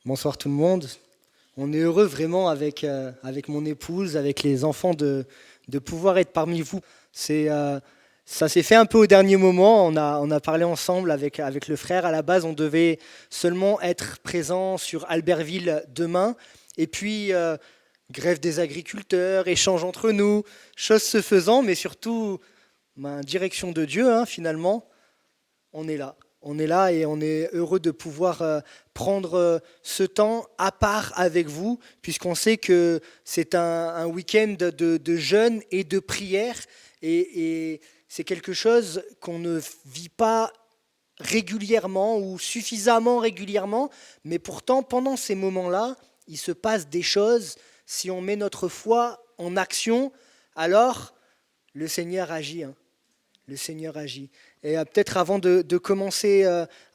Bonsoir tout le monde. On est heureux vraiment avec mon épouse, avec les enfants de pouvoir être parmi vous. Ça s'est fait un peu au dernier moment. On a parlé ensemble avec le frère. À la base, on devait seulement être présent sur Albertville demain. Et puis, grève des agriculteurs, échange entre nous, choses se faisant, mais surtout, direction de Dieu, finalement, on est là. On est là et on est heureux de pouvoir prendre ce temps à part avec vous, puisqu'on sait que c'est un week-end de jeûne et de prière, et c'est quelque chose qu'on ne vit pas régulièrement ou suffisamment régulièrement, mais pourtant, pendant ces moments-là, il se passe des choses. Si on met notre foi en action, alors le Seigneur agit. Le Seigneur agit. Et peut-être avant de commencer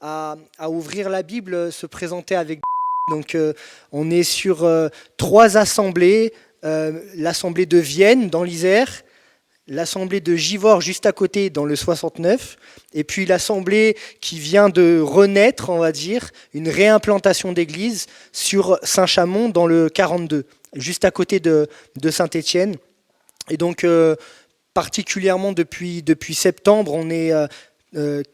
à ouvrir la Bible, se présenter avec... Donc on est sur trois assemblées. L'assemblée de Vienne dans l'Isère, l'assemblée de Givors juste à côté dans le 69, et puis l'assemblée qui vient de renaître, on va dire, une réimplantation d'église sur Saint-Chamond dans le 42, juste à côté de Saint-Étienne. Et donc... particulièrement depuis septembre, on est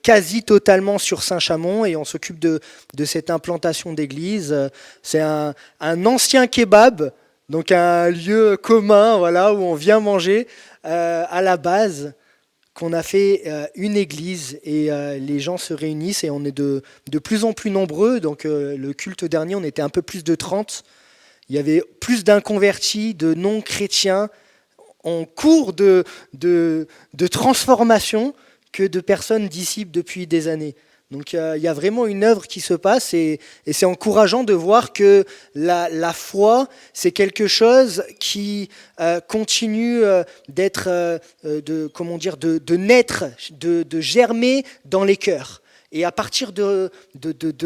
quasi totalement sur Saint-Chamond et on s'occupe de cette implantation d'église. C'est un ancien kebab, donc un lieu commun, voilà, où on vient manger à la base, qu'on a fait une église et les gens se réunissent et on est de plus en plus nombreux. Donc le culte dernier, on était un peu plus de 30. Il y avait plus d'inconvertis, de non-chrétiens, en cours de transformation que de personnes disciples depuis des années. Donc il y a vraiment une œuvre qui se passe et c'est encourageant de voir que la foi, c'est quelque chose qui continue d'être, de naître, de germer dans les cœurs. Et à partir de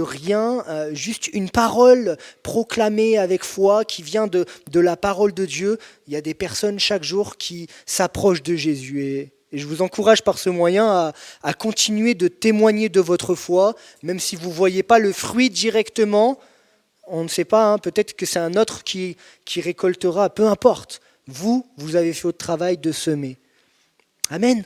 rien, juste une parole proclamée avec foi qui vient de la parole de Dieu, il y a des personnes chaque jour qui s'approchent de Jésus. Et je vous encourage par ce moyen à continuer de témoigner de votre foi, même si vous ne voyez pas le fruit directement, on ne sait pas, peut-être que c'est un autre qui récoltera, peu importe. Vous avez fait votre travail de semer. Amen.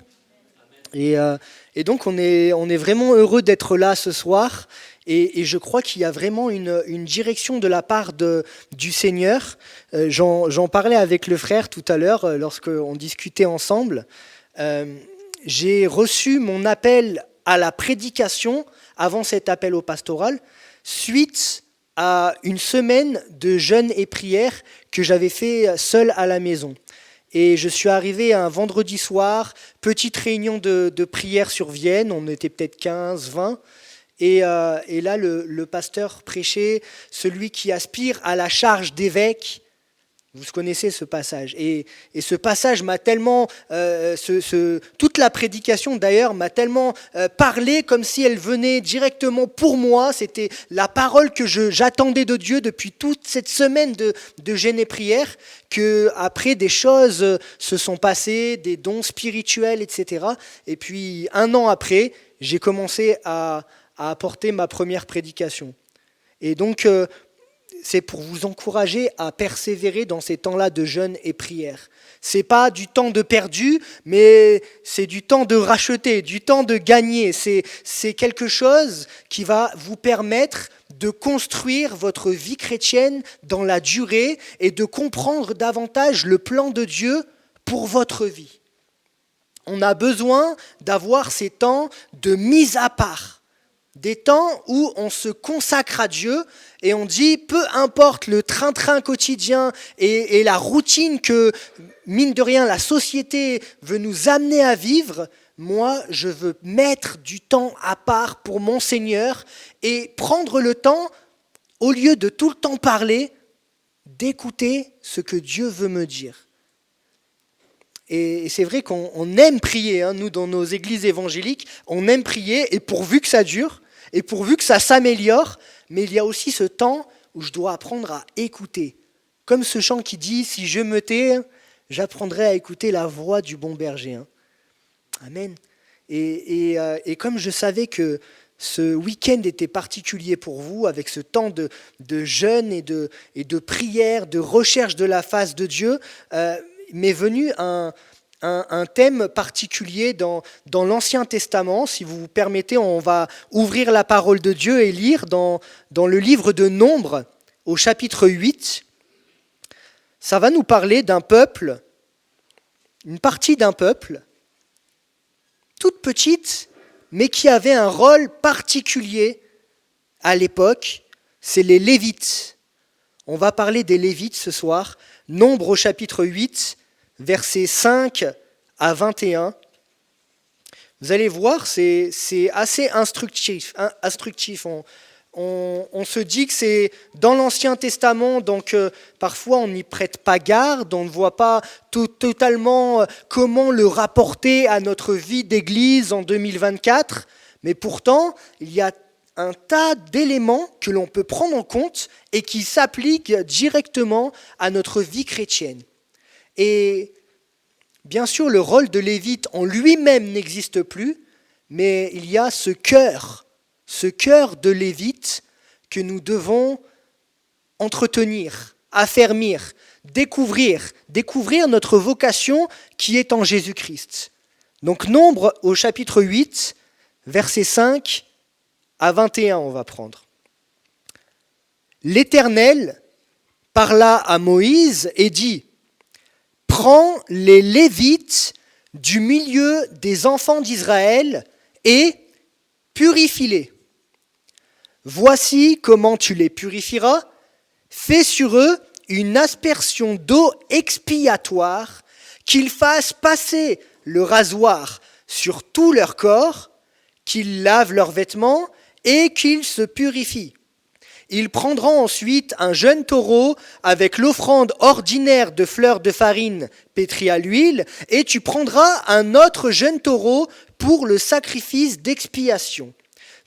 Et donc on est vraiment heureux d'être là ce soir et je crois qu'il y a vraiment une direction de la part du Seigneur. J'en parlais avec le frère tout à l'heure lorsqu'on discutait ensemble. J'ai reçu mon appel à la prédication avant cet appel au pastoral suite à une semaine de jeûne et prière que j'avais fait seul à la maison. Et je suis arrivé un vendredi soir, petite réunion de prière sur Vienne, on était peut-être 15, 20. Et là, le pasteur prêchait celui qui aspire à la charge d'évêque. Vous connaissez ce passage. Et ce passage m'a tellement, toute la prédication d'ailleurs m'a tellement parlé comme si elle venait directement pour moi. C'était la parole que j'attendais de Dieu depuis toute cette semaine de jeûne et prière, que après des choses se sont passées, des dons spirituels, etc. Et puis 1 an après, j'ai commencé à apporter ma première prédication. Et donc... c'est pour vous encourager à persévérer dans ces temps-là de jeûne et prière. C'est pas du temps de perdu, mais c'est du temps de racheter, du temps de gagner. C'est quelque chose qui va vous permettre de construire votre vie chrétienne dans la durée et de comprendre davantage le plan de Dieu pour votre vie. On a besoin d'avoir ces temps de mise à part. Des temps où on se consacre à Dieu et on dit, peu importe le train-train quotidien et la routine que, mine de rien, la société veut nous amener à vivre, moi, je veux mettre du temps à part pour mon Seigneur et prendre le temps, au lieu de tout le temps parler, d'écouter ce que Dieu veut me dire. Et c'est vrai qu'on aime prier, nous, dans nos églises évangéliques, on aime prier et pourvu que ça dure, et pourvu que ça s'améliore, mais il y a aussi ce temps où je dois apprendre à écouter. Comme ce chant qui dit « Si je me tais, j'apprendrai à écouter la voix du bon berger ». Amen. Et comme je savais que ce week-end était particulier pour vous, avec ce temps de jeûne et de prière, de recherche de la face de Dieu, m'est venu un thème particulier dans l'Ancien Testament. Si vous vous permettez, on va ouvrir la parole de Dieu et lire dans le livre de Nombres, au chapitre 8. Ça va nous parler d'un peuple, une partie d'un peuple, toute petite, mais qui avait un rôle particulier à l'époque, c'est les Lévites. On va parler des Lévites ce soir. Nombre au chapitre 8, versets 5 à 21. Vous allez voir, c'est assez instructif. On se dit que c'est dans l'Ancien Testament, donc parfois on n'y prête pas garde, on ne voit pas totalement comment le rapporter à notre vie d'Église en 2024, mais pourtant il y a un tas d'éléments que l'on peut prendre en compte et qui s'appliquent directement à notre vie chrétienne. Et bien sûr, le rôle de Lévite en lui-même n'existe plus, mais il y a ce cœur de Lévite que nous devons entretenir, affermir, découvrir notre vocation qui est en Jésus-Christ. Donc Nombre au chapitre 8, versets 5 à 21, on va prendre. L'Éternel parla à Moïse et dit : « Prends les Lévites du milieu des enfants d'Israël et purifie-les. Voici comment tu les purifieras. Fais sur eux une aspersion d'eau expiatoire, qu'ils fassent passer le rasoir sur tout leur corps, qu'ils lavent leurs vêtements et qu'ils se purifient. Ils prendront ensuite un jeune taureau avec l'offrande ordinaire de fleurs de farine pétrie à l'huile, et tu prendras un autre jeune taureau pour le sacrifice d'expiation.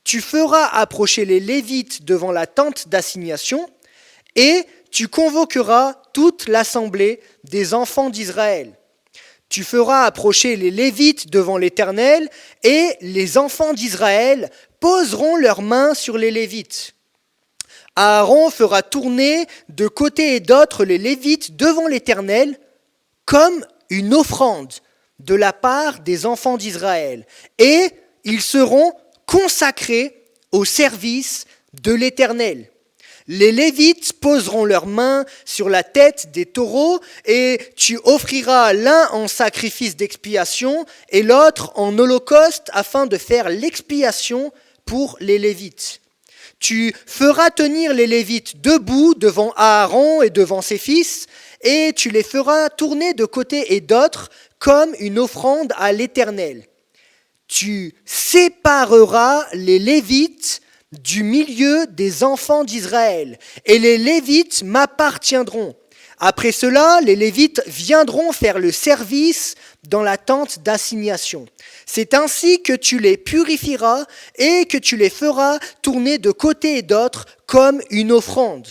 Tu feras approcher les Lévites devant la tente d'assignation, et tu convoqueras toute l'assemblée des enfants d'Israël. Tu feras approcher les Lévites devant l'Éternel, et les enfants d'Israël poseront leurs mains sur les Lévites. Aaron fera tourner de côté et d'autre les Lévites devant l'Éternel comme une offrande de la part des enfants d'Israël, et ils seront consacrés au service de l'Éternel. Les Lévites poseront leurs mains sur la tête des taureaux, et tu offriras l'un en sacrifice d'expiation et l'autre en holocauste afin de faire l'expiation pour les Lévites. Tu feras tenir les Lévites debout devant Aaron et devant ses fils, et tu les feras tourner de côté et d'autre comme une offrande à l'Éternel. Tu sépareras les Lévites du milieu des enfants d'Israël, et les Lévites m'appartiendront. Après cela, les Lévites viendront faire le service dans la tente d'assignation. C'est ainsi que tu les purifieras et que tu les feras tourner de côté et d'autre comme une offrande.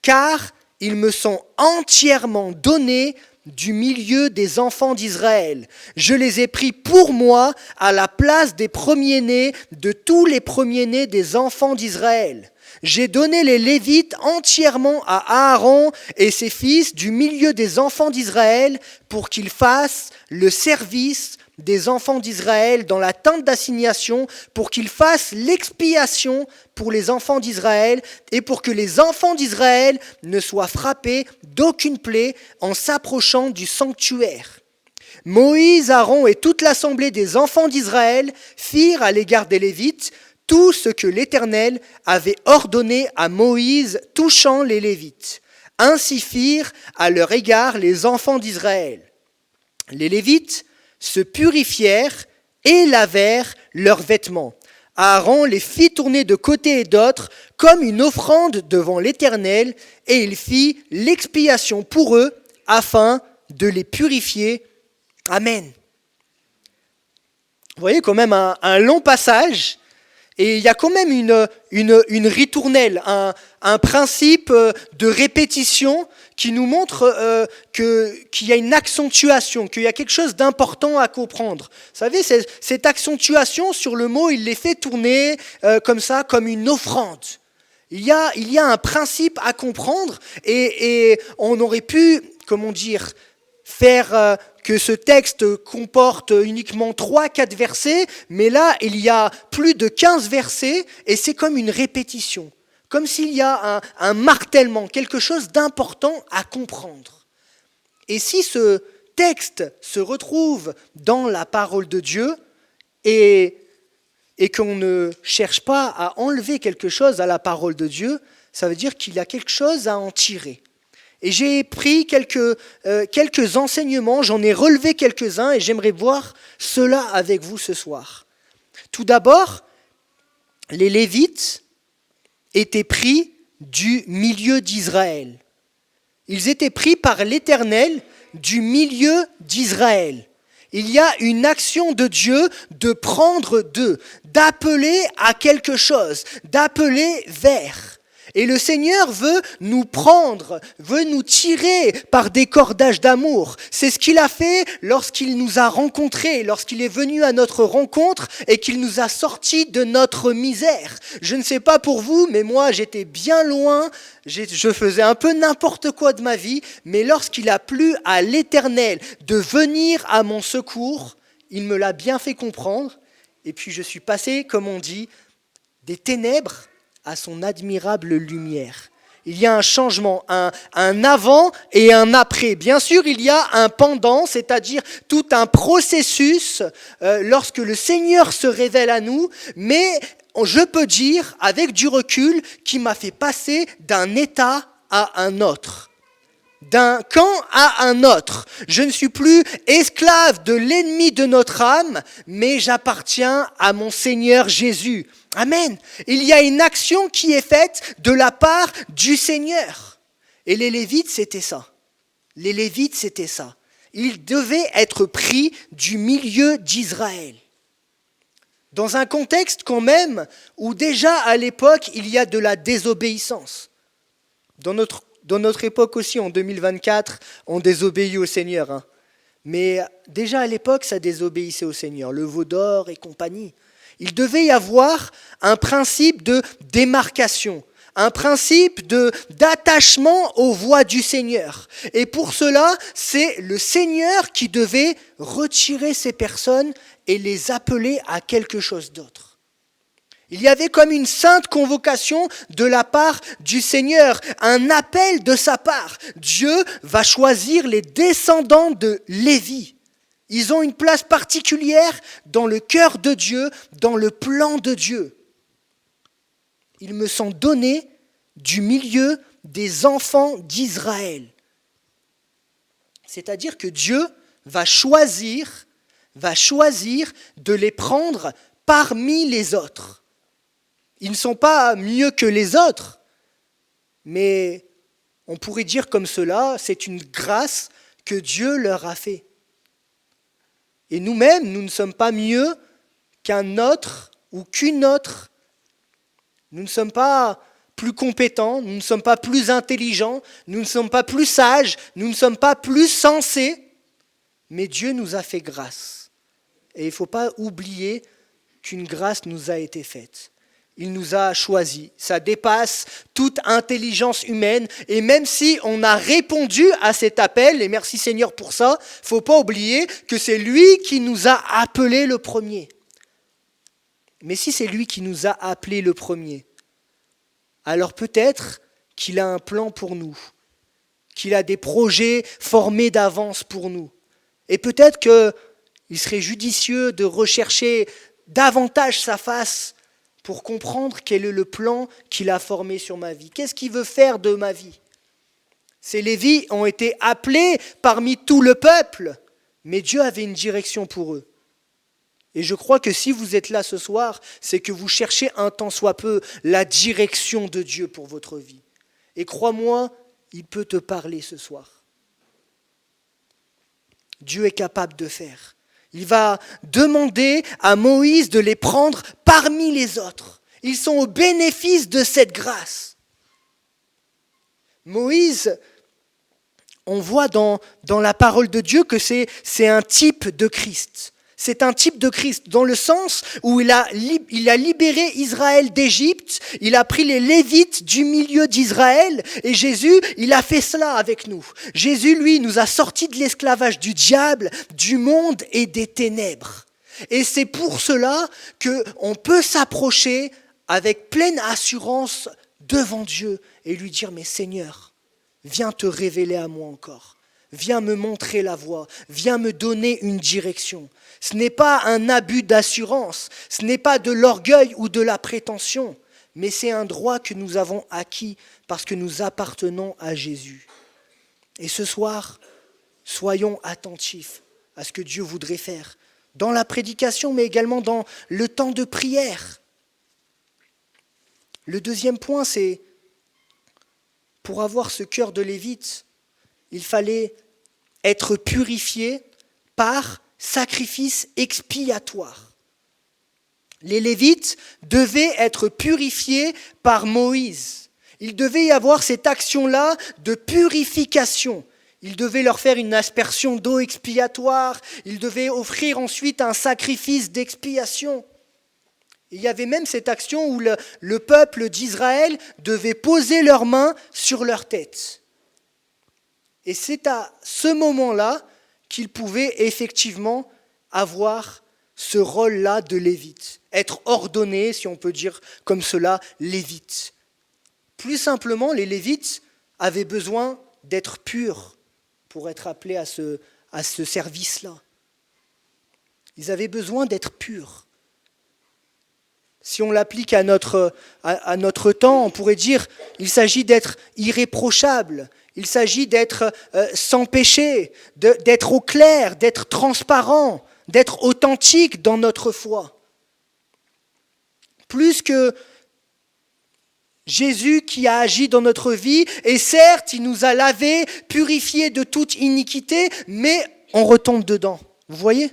Car ils me sont entièrement donnés du milieu des enfants d'Israël. Je les ai pris pour moi à la place des premiers-nés de tous les premiers-nés des enfants d'Israël. J'ai donné les Lévites entièrement à Aaron et ses fils du milieu des enfants d'Israël pour qu'ils fassent le service des enfants d'Israël dans la tente d'assignation, pour qu'ils fassent l'expiation pour les enfants d'Israël et pour que les enfants d'Israël ne soient frappés d'aucune plaie en s'approchant du sanctuaire. Moïse, Aaron et toute l'assemblée des enfants d'Israël firent à l'égard des Lévites tout ce que l'Éternel avait ordonné à Moïse touchant les Lévites. Ainsi firent à leur égard les enfants d'Israël. Les Lévites se purifièrent et lavèrent leurs vêtements. Aaron les fit tourner de côté et d'autre comme une offrande devant l'Éternel, et il fit l'expiation pour eux afin de les purifier. Amen. Vous voyez quand même un long passage, Et il y a quand même une ritournelle, un principe de répétition qui nous montre qu'il y a une accentuation, qu'il y a quelque chose d'important à comprendre. Vous savez, cette accentuation sur le mot, il les fait tourner comme ça, comme une offrande. Il y a un principe à comprendre et on aurait pu, comment dire, faire que ce texte comporte uniquement 3-4 versets, mais là, il y a plus de 15 versets et c'est comme une répétition, comme s'il y a un martèlement, quelque chose d'important à comprendre. Et si ce texte se retrouve dans la parole de Dieu et qu'on ne cherche pas à enlever quelque chose à la parole de Dieu, ça veut dire qu'il y a quelque chose à en tirer. Et j'ai pris quelques enseignements, j'en ai relevé quelques-uns et j'aimerais voir cela avec vous ce soir. Tout d'abord, les Lévites étaient pris du milieu d'Israël. Ils étaient pris par l'Éternel du milieu d'Israël. Il y a une action de Dieu de prendre d'eux, d'appeler à quelque chose, d'appeler vers. Et le Seigneur veut nous prendre, veut nous tirer par des cordages d'amour. C'est ce qu'il a fait lorsqu'il nous a rencontrés, lorsqu'il est venu à notre rencontre et qu'il nous a sortis de notre misère. Je ne sais pas pour vous, mais moi j'étais bien loin, je faisais un peu n'importe quoi de ma vie, mais lorsqu'il a plu à l'Éternel de venir à mon secours, il me l'a bien fait comprendre. Et puis je suis passé, comme on dit, des ténèbres à son admirable lumière. Il y a un changement, un avant et un après. Bien sûr, il y a un pendant, c'est-à-dire tout un processus lorsque le Seigneur se révèle à nous, mais je peux dire, avec du recul, qu'il m'a fait passer d'un état à un autre. D'un camp à un autre. Je ne suis plus esclave de l'ennemi de notre âme, mais j'appartiens à mon Seigneur Jésus. Amen. Il y a une action qui est faite de la part du Seigneur. Et les Lévites, c'était ça. Les Lévites, c'était ça. Ils devaient être pris du milieu d'Israël. Dans un contexte quand même où déjà à l'époque, il y a de la désobéissance. Dans notre époque aussi, en 2024, on désobéit au Seigneur. Hein. Mais déjà à l'époque, ça désobéissait au Seigneur, le veau d'or et compagnie. Il devait y avoir un principe de démarcation, un principe d'attachement aux voies du Seigneur. Et pour cela, c'est le Seigneur qui devait retirer ces personnes et les appeler à quelque chose d'autre. Il y avait comme une sainte convocation de la part du Seigneur, un appel de sa part. Dieu va choisir les descendants de Lévi. Ils ont une place particulière dans le cœur de Dieu, dans le plan de Dieu. Ils me sont donnés du milieu des enfants d'Israël. C'est-à-dire que Dieu va choisir de les prendre parmi les autres. Ils ne sont pas mieux que les autres, mais on pourrait dire comme cela, c'est une grâce que Dieu leur a fait. Et nous-mêmes, nous ne sommes pas mieux qu'un autre ou qu'une autre. Nous ne sommes pas plus compétents, nous ne sommes pas plus intelligents, nous ne sommes pas plus sages, nous ne sommes pas plus sensés, mais Dieu nous a fait grâce. Et il ne faut pas oublier qu'une grâce nous a été faite. Il nous a choisis. Ça dépasse toute intelligence humaine. Et même si on a répondu à cet appel, et merci Seigneur pour ça, il ne faut pas oublier que c'est lui qui nous a appelés le premier. Mais si c'est lui qui nous a appelés le premier, alors peut-être qu'il a un plan pour nous, qu'il a des projets formés d'avance pour nous. Et peut-être qu'il serait judicieux de rechercher davantage sa face pour comprendre quel est le plan qu'il a formé sur ma vie. Qu'est-ce qu'il veut faire de ma vie ? Ces Lévites ont été appelés parmi tout le peuple, mais Dieu avait une direction pour eux. Et je crois que si vous êtes là ce soir, c'est que vous cherchez un tant soit peu la direction de Dieu pour votre vie. Et crois-moi, il peut te parler ce soir. Dieu est capable de faire. Il va demander à Moïse de les prendre parmi les autres. Ils sont au bénéfice de cette grâce. Moïse, on voit dans la parole de Dieu que c'est un type de Christ. C'est un type de Christ dans le sens où il a libéré Israël d'Égypte, il a pris les Lévites du milieu d'Israël et Jésus, il a fait cela avec nous. Jésus, lui, nous a sortis de l'esclavage du diable, du monde et des ténèbres. Et c'est pour cela qu'on peut s'approcher avec pleine assurance devant Dieu et lui dire « Mais Seigneur, viens te révéler à moi encore. Viens me montrer la voie, viens me donner une direction. » Ce n'est pas un abus d'assurance, ce n'est pas de l'orgueil ou de la prétention, mais c'est un droit que nous avons acquis parce que nous appartenons à Jésus. Et ce soir, soyons attentifs à ce que Dieu voudrait faire dans la prédication, mais également dans le temps de prière. Le deuxième point, c'est pour avoir ce cœur de Lévite, il fallait être purifié par sacrifice expiatoire. Les Lévites devaient être purifiés par Moïse. Il devait y avoir cette action-là de purification. Il devait leur faire une aspersion d'eau expiatoire. Il devait offrir ensuite un sacrifice d'expiation. Il y avait même cette action où le peuple d'Israël devait poser leurs mains sur leur tête. Et c'est à ce moment-là qu'ils pouvaient effectivement avoir ce rôle-là de lévite, être ordonnés, si on peut dire comme cela, lévites. Plus simplement, les lévites avaient besoin d'être purs pour être appelés à ce service-là. Ils avaient besoin d'être purs. Si on l'applique à notre temps, on pourrait dire qu'il s'agit d'être irréprochable, il s'agit d'être sans péché, d'être au clair, d'être transparent, d'être authentique dans notre foi. Plus que Jésus qui a agi dans notre vie, et certes, il nous a lavés, purifiés de toute iniquité, mais on retombe dedans. Vous voyez ?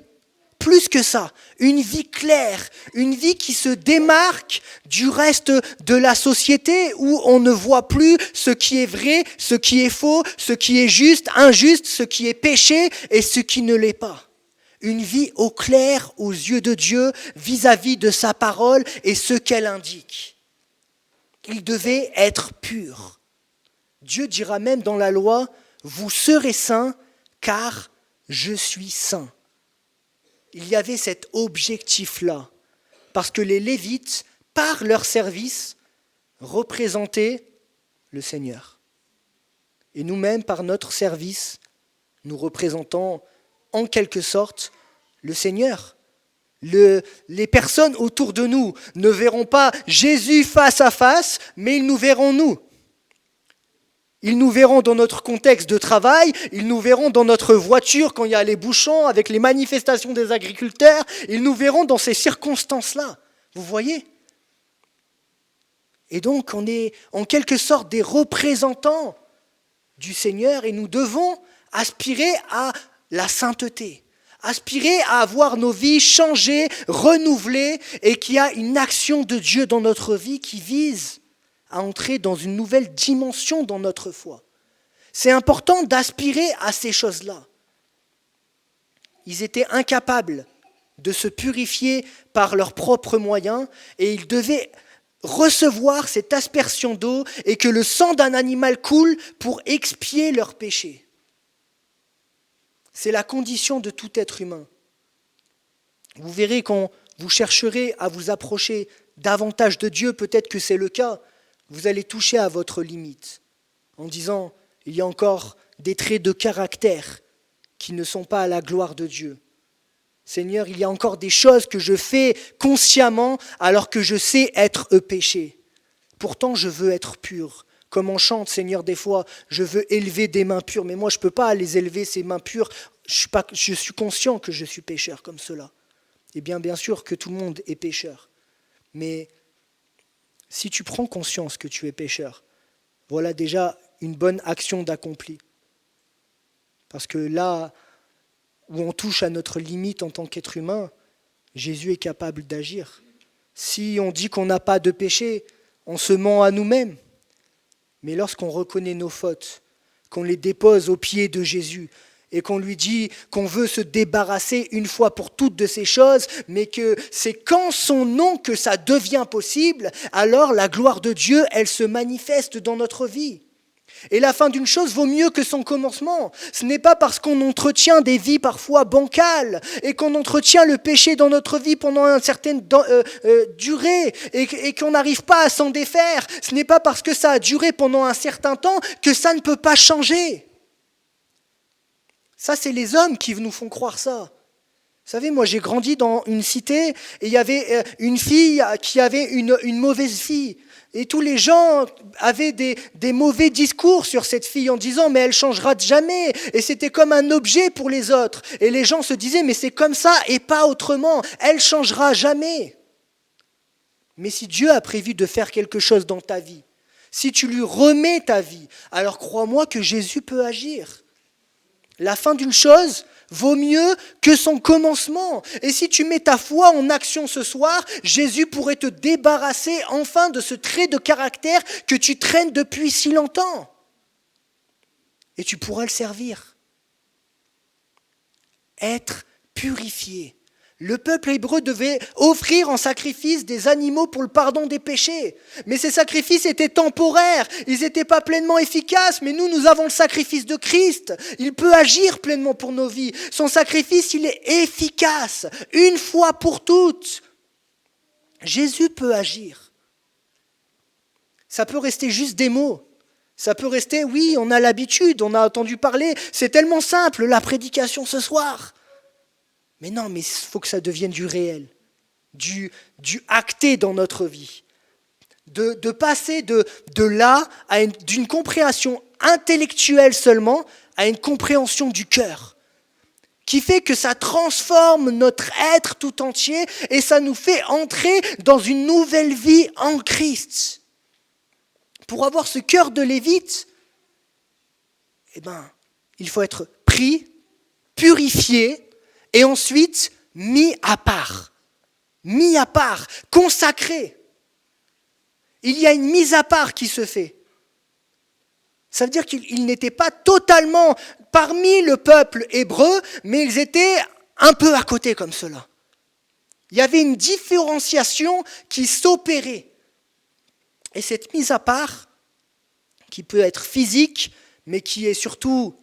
Plus que ça, une vie claire, une vie qui se démarque du reste de la société où on ne voit plus ce qui est vrai, ce qui est faux, ce qui est juste, injuste, ce qui est péché et ce qui ne l'est pas. Une vie au clair aux yeux de Dieu vis-à-vis de sa parole et ce qu'elle indique. Il devait être pur. Dieu dira même dans la loi, « Vous serez saints car je suis saint ». Il y avait cet objectif-là, parce que les Lévites, par leur service, représentaient le Seigneur. Et nous-mêmes, par notre service, nous représentons en quelque sorte le Seigneur. Les personnes autour de nous ne verront pas Jésus face à face, mais ils nous verront nous. Ils nous verront dans notre contexte de travail, ils nous verront dans notre voiture quand il y a les bouchons, avec les manifestations des agriculteurs, ils nous verront dans ces circonstances-là. Vous voyez ? Et donc on est en quelque sorte des représentants du Seigneur et nous devons aspirer à la sainteté, aspirer à avoir nos vies changées, renouvelées et qu'il y a une action de Dieu dans notre vie qui vise à entrer dans une nouvelle dimension dans notre foi. C'est important d'aspirer à ces choses-là. Ils étaient incapables de se purifier par leurs propres moyens et ils devaient recevoir cette aspersion d'eau et que le sang d'un animal coule pour expier leurs péchés. C'est la condition de tout être humain. Vous verrez quand vous chercherez à vous approcher davantage de Dieu, peut-être que c'est le cas, vous allez toucher à votre limite en disant « il y a encore des traits de caractère qui ne sont pas à la gloire de Dieu. Seigneur, il y a encore des choses que je fais consciemment alors que je sais être péché. Pourtant, je veux être pur. Comme on chante, Seigneur, des fois, je veux élever des mains pures, mais moi, je ne peux pas les élever, ces mains pures. Je suis conscient que je suis pécheur comme cela. Eh bien sûr que tout le monde est pécheur. Mais si tu prends conscience que tu es pécheur, voilà déjà une bonne action d'accompli. Parce que là où on touche à notre limite en tant qu'être humain, Jésus est capable d'agir. Si on dit qu'on n'a pas de péché, on se ment à nous-mêmes. Mais lorsqu'on reconnaît nos fautes, qu'on les dépose aux pieds de Jésus et qu'on lui dit qu'on veut se débarrasser une fois pour toutes de ces choses, mais que c'est qu'en son nom que ça devient possible, alors la gloire de Dieu, elle se manifeste dans notre vie. Et la fin d'une chose vaut mieux que son commencement. Ce n'est pas parce qu'on entretient des vies parfois bancales et qu'on entretient le péché dans notre vie pendant une certaine durée et qu'on n'arrive pas à s'en défaire. Ce n'est pas parce que ça a duré pendant un certain temps que ça ne peut pas changer. Ça, c'est les hommes qui nous font croire ça. Vous savez, moi j'ai grandi dans une cité et il y avait une fille qui avait une mauvaise fille. Et tous les gens avaient des mauvais discours sur cette fille en disant « mais elle changera jamais ». Et c'était comme un objet pour les autres. Et les gens se disaient « mais c'est comme ça et pas autrement, elle changera jamais ». Mais si Dieu a prévu de faire quelque chose dans ta vie, si tu lui remets ta vie, alors crois-moi que Jésus peut agir. La fin d'une chose vaut mieux que son commencement. Et si tu mets ta foi en action ce soir, Jésus pourrait te débarrasser enfin de ce trait de caractère que tu traînes depuis si longtemps. Et tu pourras le servir. Être purifié. Le peuple hébreu devait offrir en sacrifice des animaux pour le pardon des péchés. Mais ces sacrifices étaient temporaires, ils n'étaient pas pleinement efficaces, mais nous avons le sacrifice de Christ. Il peut agir pleinement pour nos vies. Son sacrifice, il est efficace, une fois pour toutes. Jésus peut agir. Ça peut rester juste des mots. Ça peut rester, oui, on a l'habitude, on a entendu parler, c'est tellement simple, la prédication ce soir. Mais non, mais il faut que ça devienne du réel, du acté dans notre vie. De passer de là à d'une compréhension intellectuelle seulement à une compréhension du cœur, qui fait que ça transforme notre être tout entier et ça nous fait entrer dans une nouvelle vie en Christ. Pour avoir ce cœur de Lévite, il faut être pris, purifié, et ensuite, mis à part, consacré. Il y a une mise à part qui se fait. Ça veut dire qu'ils n'étaient pas totalement parmi le peuple hébreu, mais ils étaient un peu à côté comme cela. Il y avait une différenciation qui s'opérait. Et cette mise à part, qui peut être physique, mais qui est surtout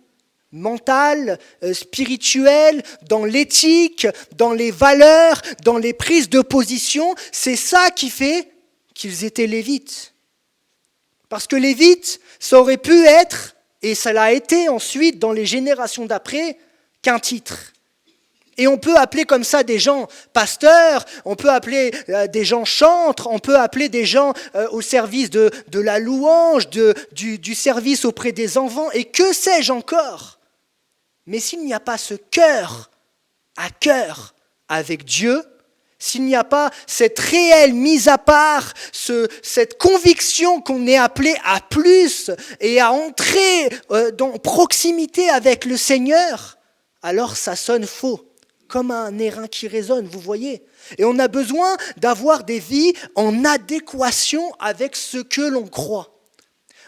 mentale, spirituelle, dans l'éthique, dans les valeurs, dans les prises de position, c'est ça qui fait qu'ils étaient lévites. Parce que lévite, ça aurait pu être, et ça l'a été ensuite dans les générations d'après, qu'un titre. Et on peut appeler comme ça des gens pasteurs, on peut appeler des gens chantres, on peut appeler des gens au service de la louange, du service auprès des enfants, et que sais-je encore ? Mais s'il n'y a pas ce cœur à cœur avec Dieu, s'il n'y a pas cette réelle mise à part, cette conviction qu'on est appelé à plus et à entrer dans proximité avec le Seigneur, alors ça sonne faux, comme un airain qui résonne, vous voyez. Et on a besoin d'avoir des vies en adéquation avec ce que l'on croit.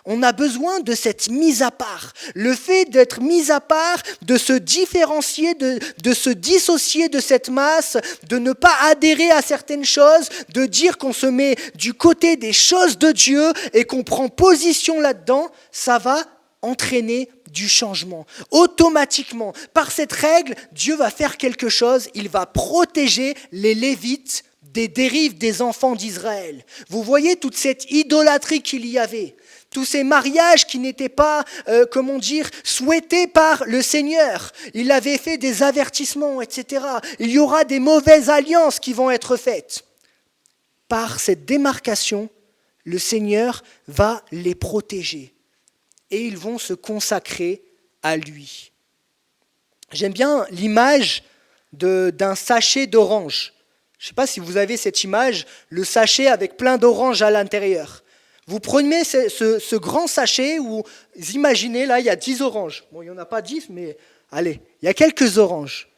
On a besoin de cette mise à part. Le fait d'être mis à part, de se différencier, de se dissocier de cette masse, de ne pas adhérer à certaines choses, de dire qu'on se met du côté des choses de Dieu et qu'on prend position là-dedans, ça va entraîner du changement. Automatiquement, par cette règle, Dieu va faire quelque chose, il va protéger les Lévites des dérives des enfants d'Israël. Vous voyez toute cette idolâtrie qu'il y avait. Tous ces mariages qui n'étaient pas, souhaités par le Seigneur. Il avait fait des avertissements, etc. Il y aura des mauvaises alliances qui vont être faites. Par cette démarcation, le Seigneur va les protéger. Et ils vont se consacrer à lui. J'aime bien l'image d'un sachet d'orange. Je ne sais pas si vous avez cette image, le sachet avec plein d'oranges à l'intérieur. Vous prenez ce grand sachet où, vous imaginez, là, il y a 10 oranges. Bon, il n'y en a pas 10, mais allez, il y a quelques oranges.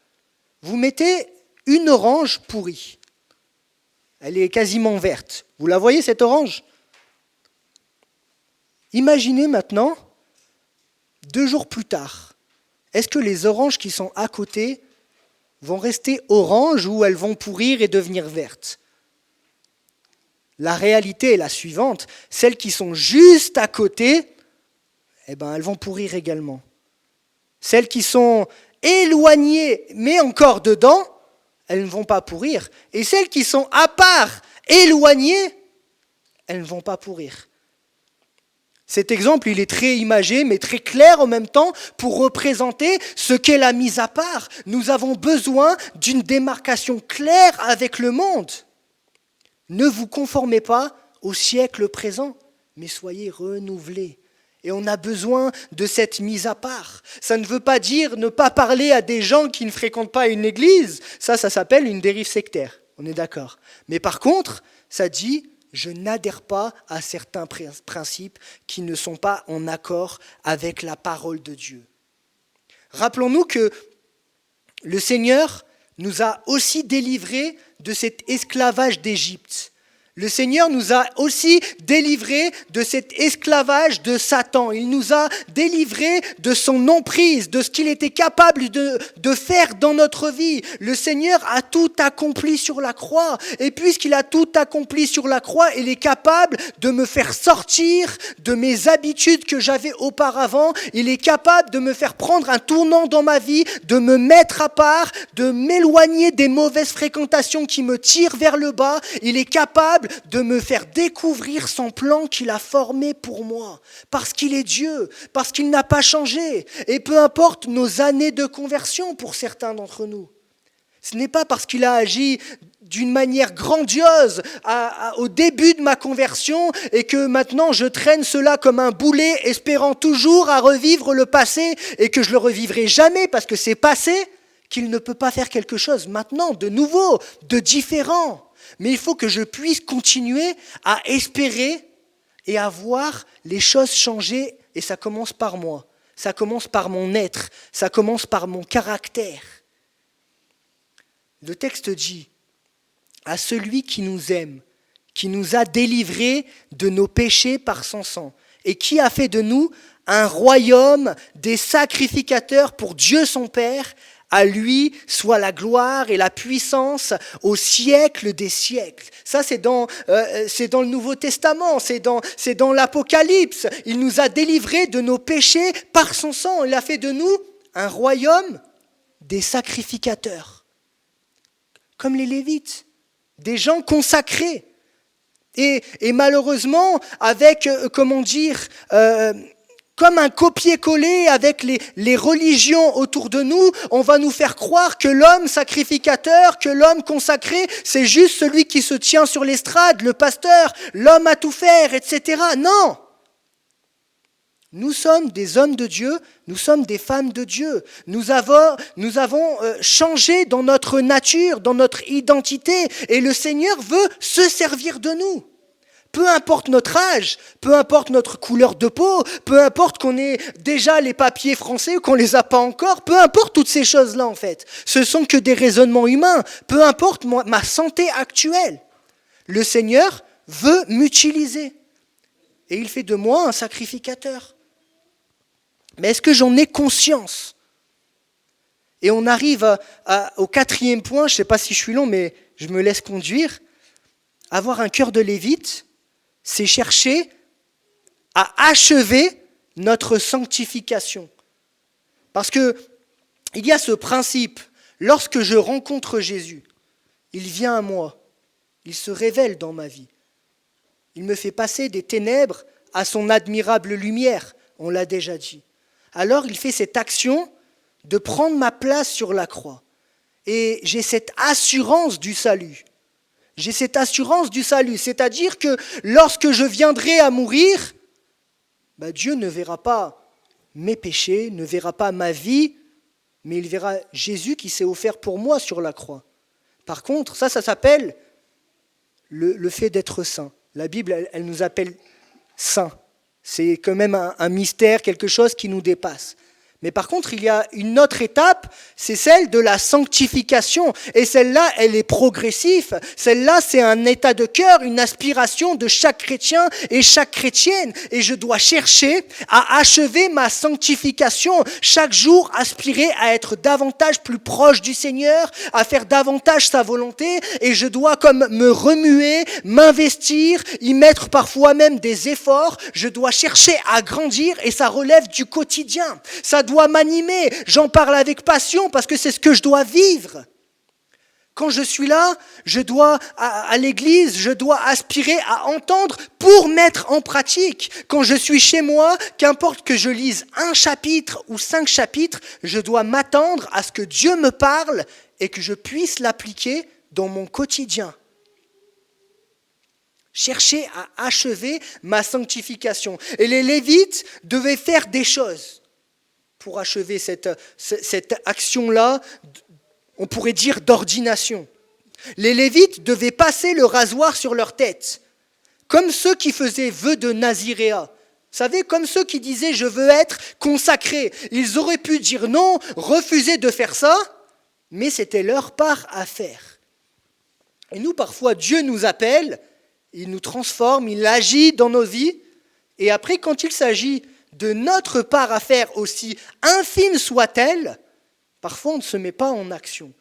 Vous mettez une orange pourrie. Elle est quasiment verte. Vous la voyez, cette orange ? Imaginez maintenant, 2 jours plus tard, est-ce que les oranges qui sont à côté vont rester oranges ou elles vont pourrir et devenir vertes ? La réalité est la suivante, celles qui sont juste à côté, elles vont pourrir également. Celles qui sont éloignées mais encore dedans, elles ne vont pas pourrir. Et celles qui sont à part, éloignées, elles ne vont pas pourrir. Cet exemple, il est très imagé, mais très clair en même temps pour représenter ce qu'est la mise à part. Nous avons besoin d'une démarcation claire avec le monde. Ne vous conformez pas au siècle présent, mais soyez renouvelés. Et on a besoin de cette mise à part. Ça ne veut pas dire ne pas parler à des gens qui ne fréquentent pas une église. Ça s'appelle une dérive sectaire. On est d'accord. Mais par contre, ça dit, je n'adhère pas à certains principes qui ne sont pas en accord avec la parole de Dieu. Rappelons-nous que le Seigneur nous a aussi délivrés de cet esclavage d'Égypte. Le Seigneur nous a aussi délivrés de cet esclavage de Satan. Il nous a délivrés de son emprise, de ce qu'il était capable de faire dans notre vie. Le Seigneur a tout accompli sur la croix. Et puisqu'il a tout accompli sur la croix, il est capable de me faire sortir de mes habitudes que j'avais auparavant. Il est capable de me faire prendre un tournant dans ma vie, de me mettre à part, de m'éloigner des mauvaises fréquentations qui me tirent vers le bas. Il est capable de me faire découvrir son plan qu'il a formé pour moi. Parce qu'il est Dieu, parce qu'il n'a pas changé. Et peu importe nos années de conversion pour certains d'entre nous. Ce n'est pas parce qu'il a agi d'une manière grandiose au début de ma conversion et que maintenant je traîne cela comme un boulet espérant toujours à revivre le passé et que je le revivrai jamais parce que c'est passé qu'il ne peut pas faire quelque chose maintenant de nouveau, de différent. Mais il faut que je puisse continuer à espérer et à voir les choses changer. Et ça commence par moi. Ça commence par mon être. Ça commence par mon caractère. Le texte dit, à celui qui nous aime, qui nous a délivrés de nos péchés par son sang, et qui a fait de nous un royaume des sacrificateurs pour Dieu son Père, à lui soit la gloire et la puissance au siècle des siècles. Ça, c'est dans le Nouveau Testament, c'est dans l'Apocalypse. Il nous a délivrés de nos péchés par son sang. Il a fait de nous un royaume des sacrificateurs. Comme les Lévites, des gens consacrés. Et malheureusement, avec, comme un copier-coller avec les religions autour de nous, on va nous faire croire que l'homme sacrificateur, que l'homme consacré, c'est juste celui qui se tient sur l'estrade, le pasteur, l'homme à tout faire, etc. Non! Nous sommes des hommes de Dieu, nous sommes des femmes de Dieu. Nous avons changé dans notre nature, dans notre identité, et le Seigneur veut se servir de nous. Peu importe notre âge, peu importe notre couleur de peau, peu importe qu'on ait déjà les papiers français ou qu'on ne les a pas encore, peu importe toutes ces choses-là en fait. Ce sont que des raisonnements humains, peu importe ma santé actuelle. Le Seigneur veut m'utiliser et il fait de moi un sacrificateur. Mais est-ce que j'en ai conscience ? Et on arrive au 4e point, je ne sais pas si je suis long, mais je me laisse conduire. Avoir un cœur de lévite, c'est chercher à achever notre sanctification. Parce que il y a ce principe, lorsque je rencontre Jésus, il vient à moi, il se révèle dans ma vie. Il me fait passer des ténèbres à son admirable lumière, on l'a déjà dit. Alors il fait cette action de prendre ma place sur la croix. Et j'ai cette assurance du salut. J'ai cette assurance du salut, c'est-à-dire que lorsque je viendrai à mourir, Dieu ne verra pas mes péchés, ne verra pas ma vie, mais il verra Jésus qui s'est offert pour moi sur la croix. Par contre, ça s'appelle le fait d'être saint. La Bible, elle nous appelle saints. C'est quand même un mystère, quelque chose qui nous dépasse. Mais par contre, il y a une autre étape, c'est celle de la sanctification. Et celle-là, elle est progressive. Celle-là, c'est un état de cœur, une aspiration de chaque chrétien et chaque chrétienne. Et je dois chercher à achever ma sanctification. Chaque jour, aspirer à être davantage plus proche du Seigneur, à faire davantage sa volonté. Et je dois comme me remuer, m'investir, y mettre parfois même des efforts. Je dois chercher à grandir et ça relève du quotidien. Ça doit m'animer, j'en parle avec passion parce que c'est ce que je dois vivre. Quand je suis là, je dois à l'église, je dois aspirer à entendre pour mettre en pratique. Quand je suis chez moi, qu'importe que je lise 1 chapitre ou 5 chapitres, je dois m'attendre à ce que Dieu me parle et que je puisse l'appliquer dans mon quotidien. Chercher à achever ma sanctification. Et les Lévites devaient faire des choses pour achever cette action-là, on pourrait dire d'ordination. Les Lévites devaient passer le rasoir sur leur tête, comme ceux qui faisaient vœu de naziréat. Vous savez, comme ceux qui disaient « je veux être consacré ». Ils auraient pu dire non, refuser de faire ça, mais c'était leur part à faire. Et nous, parfois, Dieu nous appelle, il nous transforme, il agit dans nos vies, et après, quand il s'agit de notre part à faire, aussi infime soit-elle, parfois on ne se met pas en action.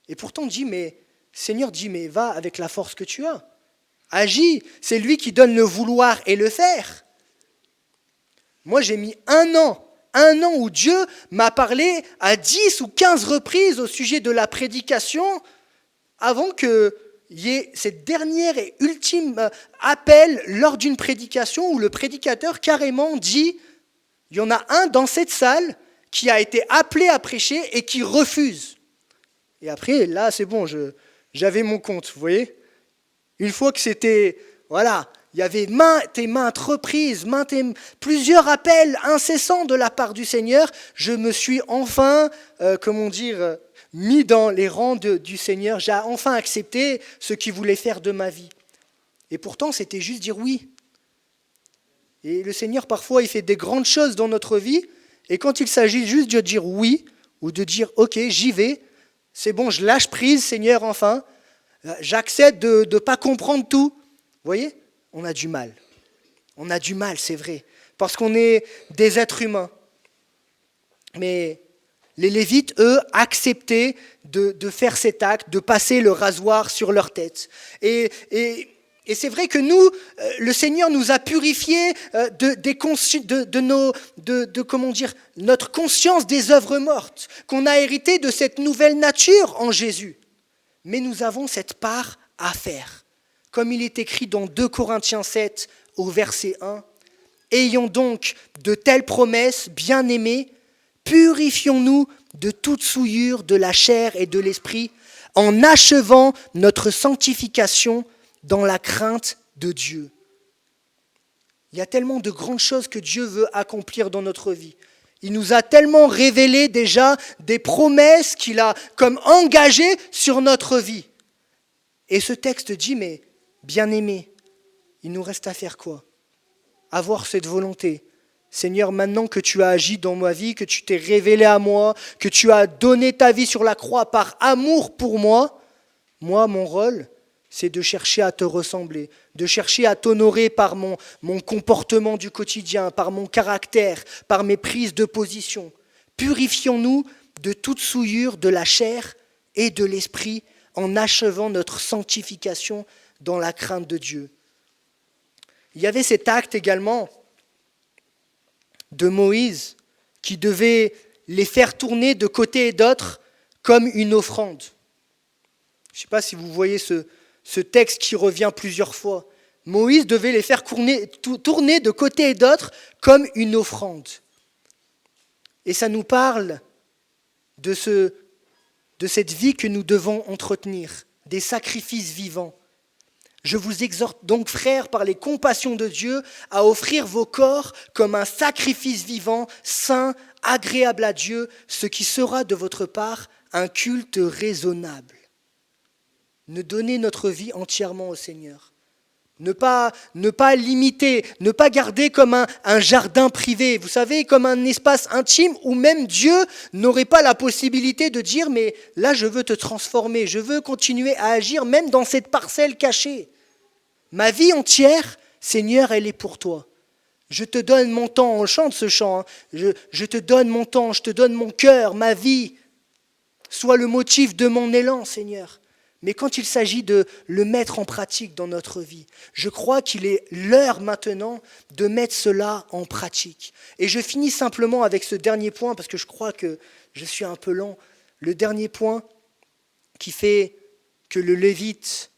Et pourtant on dit, mais Seigneur dit, mais va avec la force que tu as. Agis, c'est lui qui donne le vouloir et le faire. Moi j'ai mis un an où Dieu m'a parlé à 10 ou 15 reprises au sujet de la prédication, avant qu'il y ait cette dernière et ultime appel lors d'une prédication où le prédicateur carrément dit, il y en a un dans cette salle qui a été appelé à prêcher et qui refuse. Et après, là, c'est bon, j'avais mon compte, vous voyez. Une fois que c'était, voilà, il y avait maintes reprises, plusieurs appels incessants de la part du Seigneur, je me suis enfin, mis dans les rangs du Seigneur. J'ai enfin accepté ce qu'il voulait faire de ma vie. Et pourtant, c'était juste dire oui. Et le Seigneur, parfois, il fait des grandes choses dans notre vie. Et quand il s'agit juste de dire oui, ou de dire « ok, j'y vais », c'est bon, je lâche prise, Seigneur, enfin. J'accepte de ne pas comprendre tout. Vous voyez, on a du mal. On a du mal, c'est vrai. Parce qu'on est des êtres humains. Mais les Lévites, eux, acceptaient de faire cet acte, de passer le rasoir sur leur tête. Et c'est vrai que nous, le Seigneur nous a purifiés notre conscience des œuvres mortes, qu'on a hérité de cette nouvelle nature en Jésus. Mais nous avons cette part à faire. Comme il est écrit dans 2 Corinthiens 7 au verset 1, « Ayons donc de telles promesses, bien-aimés, purifions-nous de toute souillure de la chair et de l'esprit, en achevant notre sanctification dans la crainte de Dieu. » Il y a tellement de grandes choses que Dieu veut accomplir dans notre vie. Il nous a tellement révélé déjà des promesses qu'il a comme engagées sur notre vie. Et ce texte dit, mais bien-aimé, il nous reste à faire quoi ? Avoir cette volonté. Seigneur, maintenant que tu as agi dans ma vie, que tu t'es révélé à moi, que tu as donné ta vie sur la croix par amour pour moi, mon rôle, c'est de chercher à te ressembler, de chercher à t'honorer par mon comportement du quotidien, par mon caractère, par mes prises de position. Purifions-nous de toute souillure de la chair et de l'esprit en achevant notre sanctification dans la crainte de Dieu. Il y avait cet acte également de Moïse qui devait les faire tourner de côté et d'autre comme une offrande. Je ne sais pas si vous voyez ce texte qui revient plusieurs fois. Moïse devait les faire tourner de côté et d'autre comme une offrande. Et ça nous parle de cette vie que nous devons entretenir, des sacrifices vivants. Je vous exhorte donc, frères, par les compassions de Dieu, à offrir vos corps comme un sacrifice vivant, saint, agréable à Dieu, ce qui sera de votre part un culte raisonnable. Ne donner notre vie entièrement au Seigneur. Ne pas limiter, ne pas garder comme un jardin privé, vous savez, comme un espace intime où même Dieu n'aurait pas la possibilité de dire « mais là je veux te transformer, je veux continuer à agir même dans cette parcelle cachée. Ma vie entière, Seigneur, elle est pour toi. Je te donne mon temps, on chante ce chant, hein. Je te donne mon temps, je te donne mon cœur, ma vie, sois le motif de mon élan, Seigneur. » Mais quand il s'agit de le mettre en pratique dans notre vie, je crois qu'il est l'heure maintenant de mettre cela en pratique. Et je finis simplement avec ce dernier point, parce que je crois que je suis un peu lent. Le dernier point qui fait que le Lévite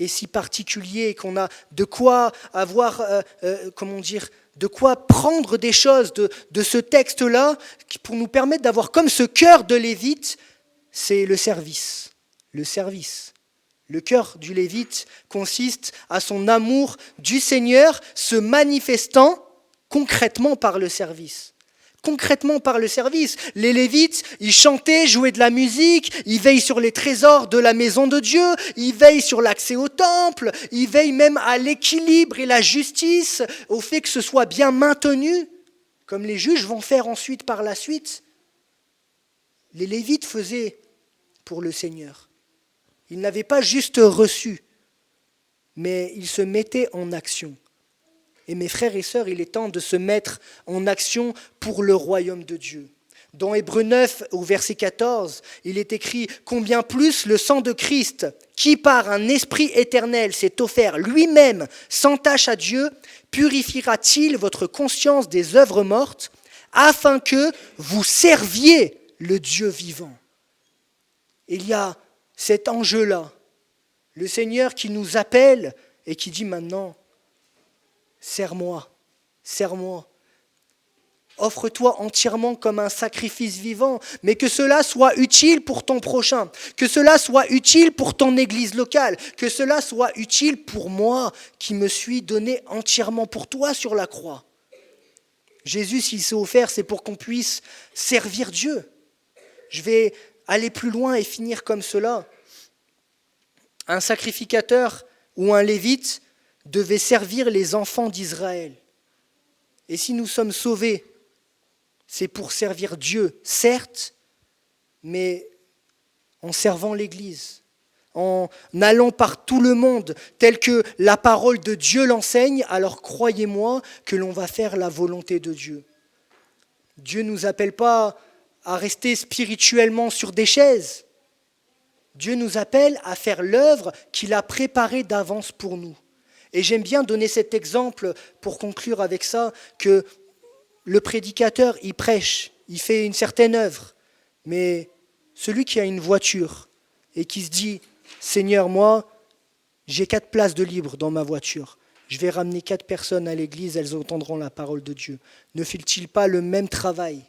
est si particulier et qu'on a de quoi avoir, de quoi prendre des choses de ce texte-là pour nous permettre d'avoir comme ce cœur de Lévite, c'est le service. Le service. Le cœur du Lévite consiste à son amour du Seigneur se manifestant concrètement par le service. Concrètement par le service. Les Lévites, ils chantaient, jouaient de la musique, ils veillent sur les trésors de la maison de Dieu, ils veillent sur l'accès au temple, ils veillent même à l'équilibre et la justice, au fait que ce soit bien maintenu, comme les juges vont faire ensuite par la suite. Les Lévites faisaient pour le Seigneur. Ils n'avaient pas juste reçu, mais ils se mettaient en action. Et mes frères et sœurs, il est temps de se mettre en action pour le royaume de Dieu. Dans Hébreux 9, au verset 14, il est écrit « Combien plus le sang de Christ, qui par un esprit éternel s'est offert lui-même sans tache à Dieu, purifiera-t-il votre conscience des œuvres mortes, afin que vous serviez le Dieu vivant ?» Il y a cet enjeu-là, le Seigneur qui nous appelle et qui dit maintenant, sers-moi, sers-moi, offre-toi entièrement comme un sacrifice vivant, mais que cela soit utile pour ton prochain, que cela soit utile pour ton église locale, que cela soit utile pour moi qui me suis donné entièrement pour toi sur la croix. Jésus, s'il s'est offert, c'est pour qu'on puisse servir Dieu. Je vais aller plus loin et finir comme cela. Un sacrificateur ou un lévite devait servir les enfants d'Israël. Et si nous sommes sauvés, c'est pour servir Dieu, certes, mais en servant l'Église, en allant par tout le monde tel que la parole de Dieu l'enseigne, alors croyez-moi que l'on va faire la volonté de Dieu. Dieu ne nous appelle pas à rester spirituellement sur des chaises. Dieu nous appelle à faire l'œuvre qu'il a préparée d'avance pour nous. Et j'aime bien donner cet exemple pour conclure avec ça, que le prédicateur, il prêche, il fait une certaine œuvre, mais celui qui a une voiture et qui se dit « Seigneur, moi, j'ai 4 places de libre dans ma voiture. Je vais ramener 4 personnes à l'église, elles entendront la parole de Dieu. » Ne fait-il pas le même travail ?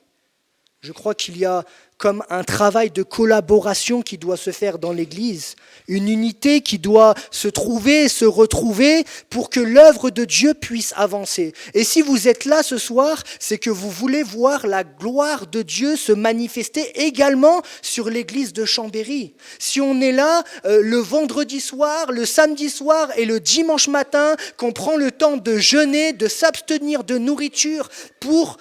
Je crois qu'il y a comme un travail de collaboration qui doit se faire dans l'Église, une unité qui doit se trouver, se retrouver pour que l'œuvre de Dieu puisse avancer. Et si vous êtes là ce soir, c'est que vous voulez voir la gloire de Dieu se manifester également sur l'Église de Chambéry. Si on est là le vendredi soir, le samedi soir et le dimanche matin, qu'on prend le temps de jeûner, de s'abstenir de nourriture pour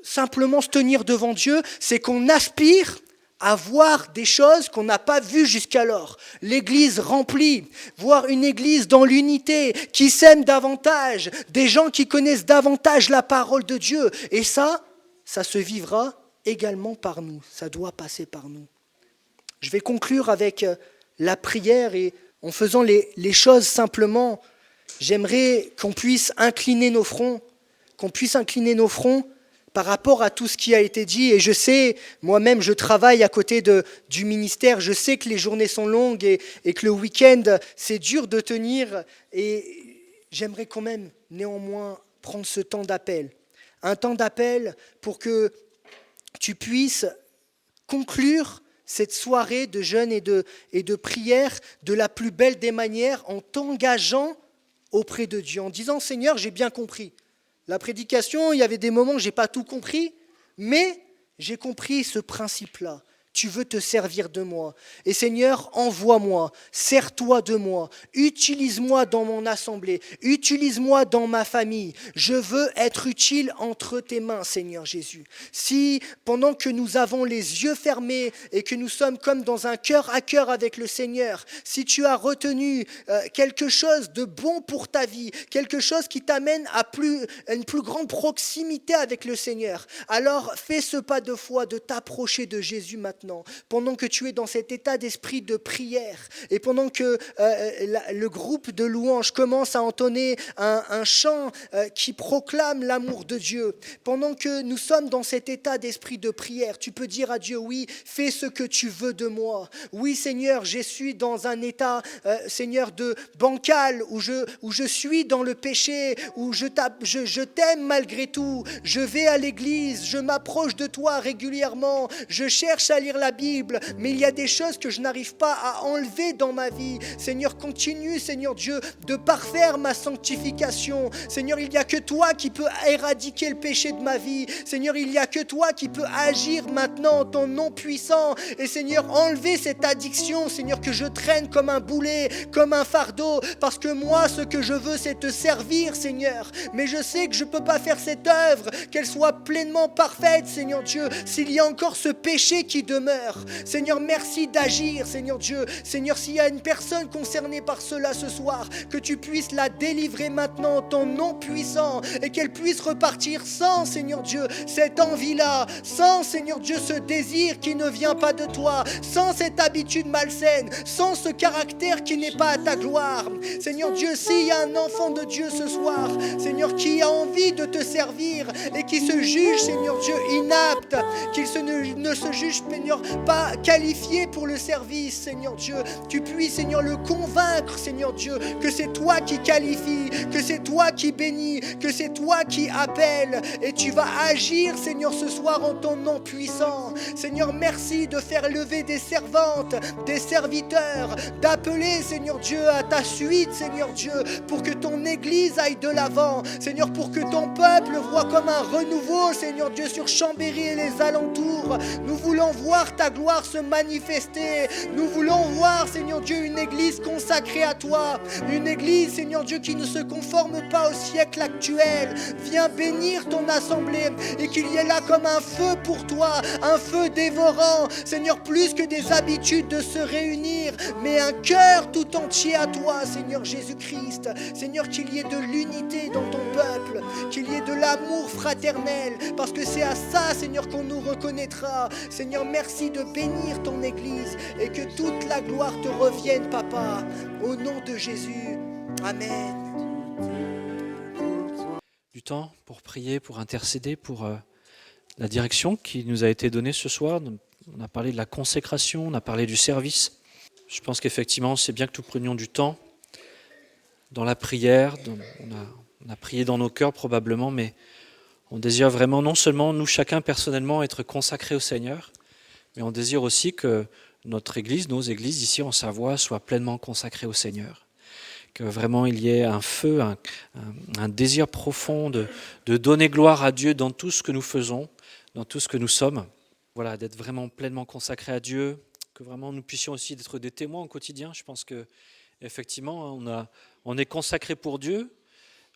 simplement se tenir devant Dieu, c'est qu'on aspire à voir des choses qu'on n'a pas vues jusqu'alors. L'église remplie, voir une église dans l'unité, qui s'aime davantage, des gens qui connaissent davantage la parole de Dieu. Et ça se vivra également par nous. Ça doit passer par nous. Je vais conclure avec la prière et en faisant les choses simplement, j'aimerais qu'on puisse incliner nos fronts, par rapport à tout ce qui a été dit. Et je sais, moi-même, je travaille à côté du ministère. Je sais que les journées sont longues et que le week-end, c'est dur de tenir. Et j'aimerais quand même, néanmoins, prendre ce temps d'appel. Un temps d'appel pour que tu puisses conclure cette soirée de jeûne et de prière de la plus belle des manières en t'engageant auprès de Dieu, en disant « Seigneur, j'ai bien compris. La prédication, il y avait des moments où je n'ai pas tout compris, mais j'ai compris ce principe-là. tu veux te servir de moi. Et Seigneur, envoie-moi, sers-toi de moi, utilise-moi dans mon assemblée, utilise-moi dans ma famille. Je veux être utile entre tes mains, Seigneur Jésus. Si pendant que nous avons les yeux fermés et que nous sommes comme dans un cœur à cœur avec le Seigneur, si tu as retenu quelque chose de bon pour ta vie, quelque chose qui t'amène à une plus grande proximité avec le Seigneur, alors fais ce pas de foi de t'approcher de Jésus maintenant, pendant que tu es dans cet état d'esprit de prière et pendant que le groupe de louanges commence à entonner un chant qui proclame l'amour de Dieu, pendant que nous sommes dans cet état d'esprit de prière, tu peux dire à Dieu, oui, fais ce que tu veux de moi. Oui, Seigneur, je suis dans un état, Seigneur, de bancal, où je suis dans le péché, où je t'aime malgré tout. Je vais à l'église, je m'approche de toi régulièrement, je cherche à lire la Bible, mais il y a des choses que je n'arrive pas à enlever dans ma vie. Seigneur, continue, Seigneur Dieu, de parfaire ma sanctification. Seigneur, il n'y a que toi qui peux éradiquer le péché de ma vie. Seigneur, il n'y a que toi qui peux agir maintenant en ton nom puissant. Et Seigneur, enlever cette addiction, Seigneur, que je traîne comme un boulet, comme un fardeau, parce que moi, ce que je veux, c'est te servir, Seigneur. Mais je sais que je ne peux pas faire cette œuvre, qu'elle soit pleinement parfaite, Seigneur Dieu, s'il y a encore ce péché qui demeure. Seigneur, merci d'agir, Seigneur Dieu. Seigneur, s'il y a une personne concernée par cela ce soir, que tu puisses la délivrer maintenant en ton nom puissant et qu'elle puisse repartir sans, Seigneur Dieu, cette envie-là, sans, Seigneur Dieu, ce désir qui ne vient pas de toi, sans cette habitude malsaine, sans ce caractère qui n'est pas à ta gloire. Seigneur Dieu, s'il y a un enfant de Dieu ce soir, Seigneur, qui a envie de te servir et qui se juge, Seigneur Dieu, inapte, qu'il ne se juge, Seigneur, pas qualifié pour le service, Seigneur Dieu, tu puisses, Seigneur, le convaincre, Seigneur Dieu, que c'est toi qui qualifie, que c'est toi qui bénis, que c'est toi qui appelle, et tu vas agir, Seigneur, ce soir en ton nom puissant. Seigneur, merci de faire lever des servantes, des serviteurs, d'appeler, Seigneur Dieu, à ta suite, Seigneur Dieu, pour que ton Église aille de l'avant, Seigneur, pour que ton peuple voit comme un renouveau, Seigneur Dieu, sur Chambéry et les alentours. Nous voulons voir ta gloire se manifester. Nous voulons voir, Seigneur Dieu, une Église consacrée à toi, une Église, Seigneur Dieu, qui ne se conforme pas au siècle actuel. Viens bénir ton assemblée et qu'il y ait là comme un feu pour toi, un feu dévorant, Seigneur, plus que des habitudes de se réunir, mais un cœur tout entier à toi, Seigneur Jésus-Christ. Seigneur, qu'il y ait de l'unité dans ton peuple, qu'il y ait de l'amour fraternel, parce que c'est à ça, Seigneur, qu'on nous reconnaîtra. Seigneur, merci de bénir ton Église et que toute la gloire te revienne, Papa, au nom de Jésus. Amen. Du temps pour prier, pour intercéder, pour la direction qui nous a été donnée ce soir. On a parlé de la consécration, on a parlé du service. Je pense qu'effectivement, c'est bien que nous prenions du temps dans la prière. On a prié dans nos cœurs probablement, mais on désire vraiment non seulement nous, chacun personnellement, être consacrés au Seigneur, mais on désire aussi que notre Église, nos églises ici en Savoie, soient pleinement consacrées au Seigneur. Que vraiment il y ait un feu, un désir profond de donner gloire à Dieu dans tout ce que nous faisons, dans tout ce que nous sommes. Voilà, d'être vraiment pleinement consacrés à Dieu, que vraiment nous puissions aussi être des témoins au quotidien. Je pense que effectivement, on est consacré pour Dieu,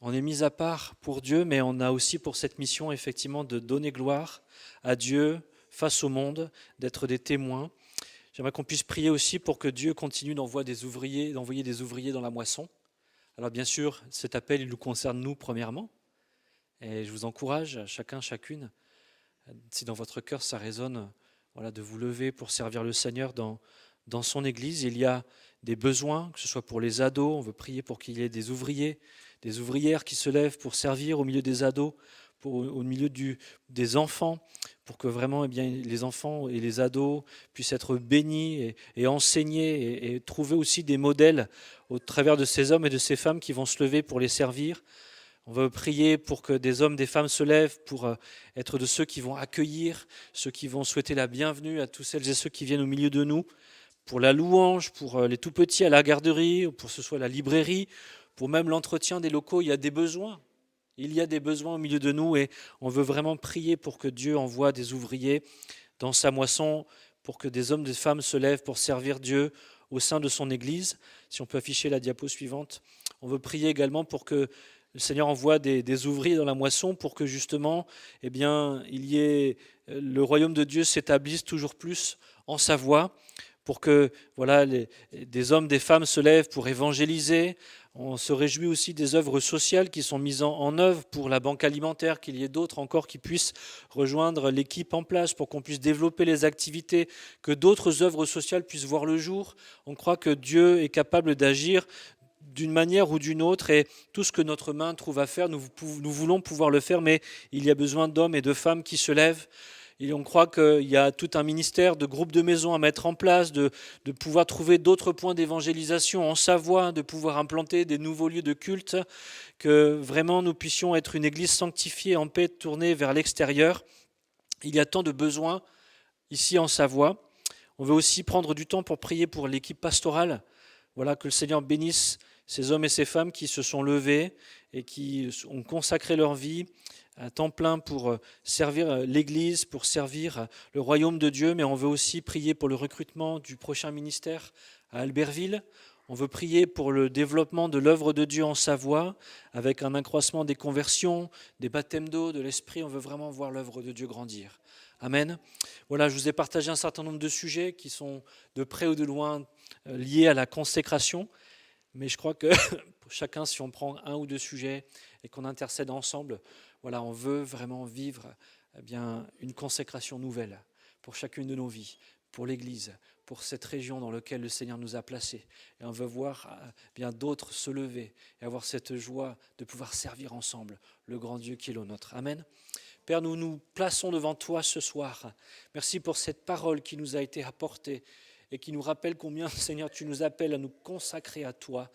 on est mis à part pour Dieu, mais on a aussi pour cette mission effectivement de donner gloire à Dieu face au monde, d'être des témoins. J'aimerais qu'on puisse prier aussi pour que Dieu continue d'envoyer des ouvriers dans la moisson. Alors bien sûr, cet appel, il nous concerne nous premièrement. Et je vous encourage, chacun, chacune, si dans votre cœur ça résonne, voilà, de vous lever pour servir le Seigneur dans son Église. Il y a des besoins, que ce soit pour les ados, on veut prier pour qu'il y ait des ouvriers, des ouvrières qui se lèvent pour servir au milieu des ados, au milieu des enfants, pour que vraiment les enfants et les ados puissent être bénis et enseignés et trouver aussi des modèles au travers de ces hommes et de ces femmes qui vont se lever pour les servir. On veut prier pour que des hommes, des femmes se lèvent pour être de ceux qui vont accueillir, ceux qui vont souhaiter la bienvenue à tous celles et ceux qui viennent au milieu de nous, pour la louange, pour les tout-petits à la garderie, pour que ce soit la librairie, pour même l'entretien des locaux. Il y a des besoins. Il y a des besoins au milieu de nous et on veut vraiment prier pour que Dieu envoie des ouvriers dans sa moisson pour que des hommes et des femmes se lèvent pour servir Dieu au sein de son Église. Si on peut afficher la diapo suivante. On veut prier également pour que le Seigneur envoie des ouvriers dans la moisson pour que justement, il y ait le royaume de Dieu s'établisse toujours plus en Savoie, pour que des hommes, des femmes se lèvent pour évangéliser. On se réjouit aussi des œuvres sociales qui sont mises en œuvre pour la banque alimentaire, qu'il y ait d'autres encore qui puissent rejoindre l'équipe en place pour qu'on puisse développer les activités, que d'autres œuvres sociales puissent voir le jour. On croit que Dieu est capable d'agir d'une manière ou d'une autre, et tout ce que notre main trouve à faire, nous voulons pouvoir le faire, mais il y a besoin d'hommes et de femmes qui se lèvent. Et on croit qu'il y a tout un ministère de groupes de maisons à mettre en place, de pouvoir trouver d'autres points d'évangélisation en Savoie, de pouvoir implanter des nouveaux lieux de culte, que vraiment nous puissions être une église sanctifiée, en paix, tournée vers l'extérieur. Il y a tant de besoins ici en Savoie. On veut aussi prendre du temps pour prier pour l'équipe pastorale. Voilà, que le Seigneur bénisse ces hommes et ces femmes qui se sont levés et qui ont consacré leur vie à temps plein pour servir l'Église, pour servir le royaume de Dieu, mais on veut aussi prier pour le recrutement du prochain ministère à Albertville. On veut prier pour le développement de l'œuvre de Dieu en Savoie, avec un accroissement des conversions, des baptêmes d'eau, de l'Esprit. On veut vraiment voir l'œuvre de Dieu grandir. Amen. Voilà, je vous ai partagé un certain nombre de sujets qui sont de près ou de loin liés à la consécration, mais je crois que chacun, si on prend un ou deux sujets et qu'on intercède ensemble, voilà, on veut vraiment vivre une consécration nouvelle pour chacune de nos vies, pour l'Église, pour cette région dans laquelle le Seigneur nous a placés. Et on veut voir d'autres se lever et avoir cette joie de pouvoir servir ensemble le grand Dieu qui est le nôtre. Amen. Père, nous nous plaçons devant toi ce soir. Merci pour cette parole qui nous a été apportée et qui nous rappelle combien, Seigneur, tu nous appelles à nous consacrer à toi,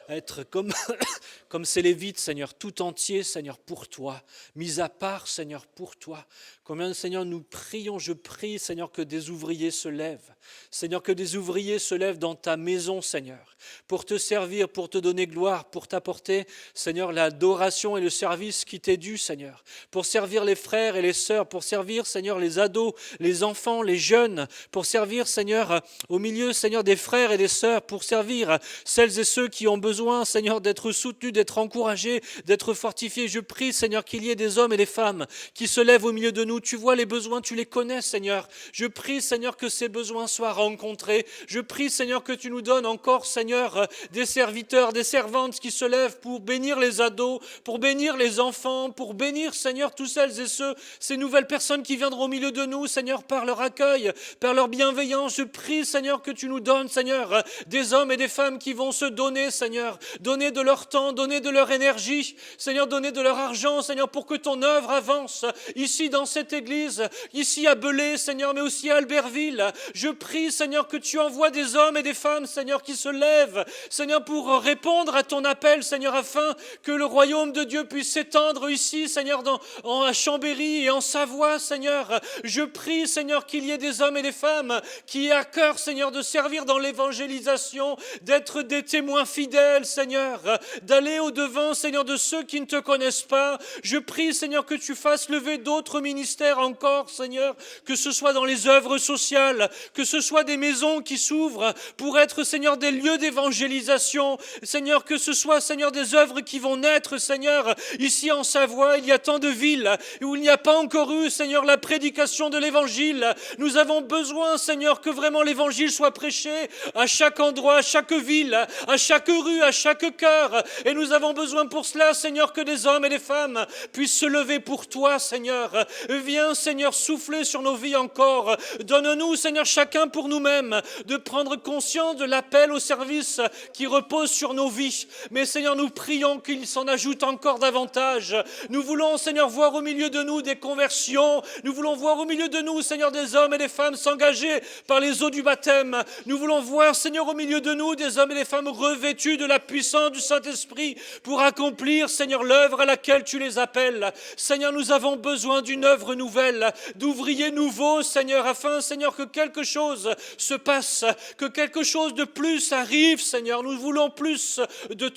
à être comme ces Lévites, Seigneur, tout entier, Seigneur, pour toi, mis à part, Seigneur, pour toi. Combien, Seigneur, nous prions, je prie, Seigneur, que des ouvriers se lèvent. Seigneur, que des ouvriers se lèvent dans ta maison, Seigneur, pour te servir, pour te donner gloire, pour t'apporter, Seigneur, l'adoration et le service qui t'est dû, Seigneur, pour servir les frères et les sœurs, pour servir, Seigneur, les ados, les enfants, les jeunes, pour servir, Seigneur, au milieu, Seigneur, des frères et des sœurs, pour servir celles et ceux qui ont besoin, Seigneur, d'être soutenus, d'être encouragés, d'être fortifiés. Je prie, Seigneur, qu'il y ait des hommes et des femmes qui se lèvent au milieu de nous. Tu vois les besoins, tu les connais, Seigneur. Je prie, Seigneur, que ces besoins soient rencontrés. Je prie, Seigneur, que tu nous donnes encore, Seigneur, des serviteurs, des servantes qui se lèvent pour bénir les ados, pour bénir les enfants, pour bénir, Seigneur, tous celles et ceux, ces nouvelles personnes qui viendront au milieu de nous, Seigneur, par leur accueil, par leur bienveillance. Je prie, Seigneur, que tu nous donnes, Seigneur, des hommes et des femmes qui vont se donner, Seigneur, donner de leur temps, donner de leur énergie, Seigneur, donner de leur argent, Seigneur, pour que ton œuvre avance ici dans cette église, ici à Belay, Seigneur, mais aussi à Albertville. Je prie, Seigneur, que tu envoies des hommes et des femmes, Seigneur, qui se lèvent, Seigneur, pour répondre à ton appel, Seigneur, afin que le royaume de Dieu puisse s'étendre ici, Seigneur, à Chambéry et en Savoie, Seigneur. Je prie, Seigneur, qu'il y ait des hommes et des femmes qui aient à cœur, Seigneur, de servir dans l'évangélisation, d'être des témoins fidèles, Seigneur, d'aller au-devant, Seigneur, de ceux qui ne te connaissent pas. Je prie, Seigneur, que tu fasses lever d'autres ministères encore, Seigneur, que ce soit dans les œuvres sociales, que ce soit des maisons qui s'ouvrent pour être, Seigneur, des lieux d'évangélisation. Seigneur, que ce soit, Seigneur, des œuvres qui vont naître, Seigneur, ici en Savoie. Il y a tant de villes où il n'y a pas encore eu, Seigneur, la prédication de l'évangile. Nous avons besoin, Seigneur, que vraiment l'évangile soit prêché à chaque endroit, à chaque ville, à chaque rue, à chaque cœur. Et nous avons besoin pour cela, Seigneur, que des hommes et des femmes puissent se lever pour toi, Seigneur. Viens, Seigneur, souffler sur nos vies encore. Donne-nous, Seigneur, chacun pour nous-mêmes, de prendre conscience de l'appel au service qui repose sur nos vies. Mais, Seigneur, nous prions qu'il s'en ajoute encore davantage. Nous voulons, Seigneur, voir au milieu de nous des conversions. Nous voulons voir au milieu de nous, Seigneur, des hommes et des femmes s'engager par les eaux du baptême. Nous voulons voir, Seigneur, au milieu de nous des hommes et des femmes revêtus de la puissance du Saint-Esprit pour accomplir, Seigneur, l'œuvre à laquelle tu les appelles. Seigneur, nous avons besoin d'une œuvre nouvelle, d'ouvriers nouveaux, Seigneur, afin, Seigneur, que quelque chose se passe, que quelque chose de plus arrive, Seigneur. Nous voulons plus de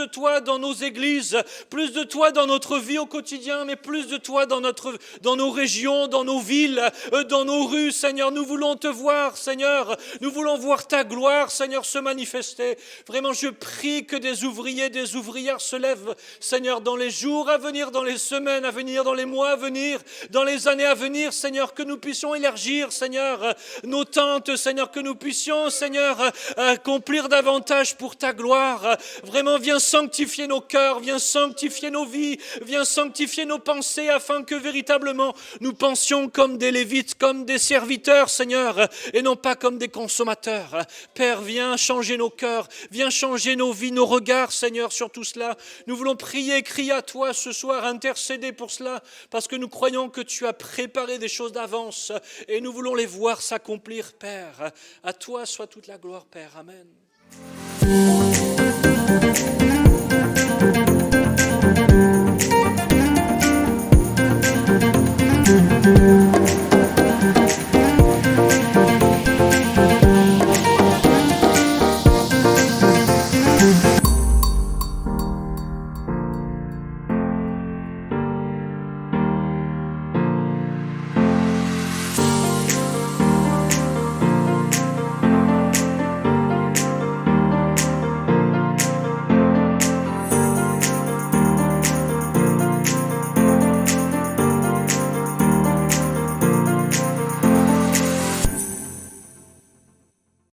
toi dans nos églises, plus de toi dans notre vie au quotidien, mais plus de toi dans nos régions, dans nos villes, dans nos rues, Seigneur. Nous voulons te voir, Seigneur. Nous voulons voir ta gloire, Seigneur, se manifester. Vraiment, je prie que des ouvriers, des ouvrières se lèvent, Seigneur, dans les jours à venir, dans les semaines à venir, dans les mois à venir, dans les années à venir, Seigneur, que nous puissions élargir, Seigneur, nos tentes, Seigneur, que nous puissions, Seigneur, accomplir davantage pour ta gloire. Vraiment, viens sanctifier nos cœurs, viens sanctifier nos vies, viens sanctifier nos pensées, afin que véritablement nous pensions comme des Lévites, comme des serviteurs, Seigneur, et non pas comme des consommateurs. Père, viens changer nos cœurs, viens changer nos vies, nos regards, Seigneur, sur tout cela. Nous voulons prier, crier à toi ce soir, intercéder pour cela, parce que nous croyons que tu as préparé des choses d'avance, et nous voulons les voir s'accomplir, Père. À toi soit toute la gloire, Père. Amen.